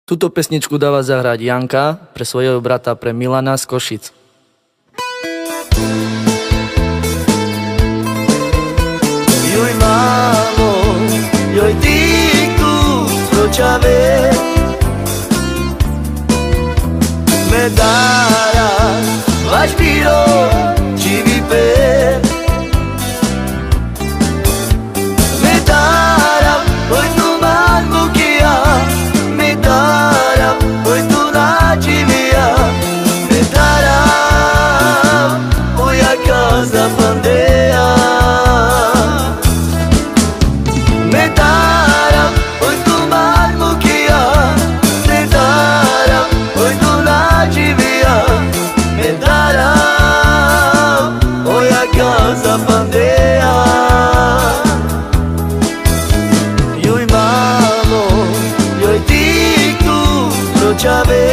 Túto pesničku dáva zahrať Janka pre svojho brata, pre Milana z Košic. Joj mamo, joj ty tu pročave me darás vaš piro ci viper me dará oj tu mango que há me dará oj tu naci via me dará oj a casa pandea me dará oj tu mango que há me dará oj tu naci via me dará oj a casa pandea joj mamo joj ty tu pročave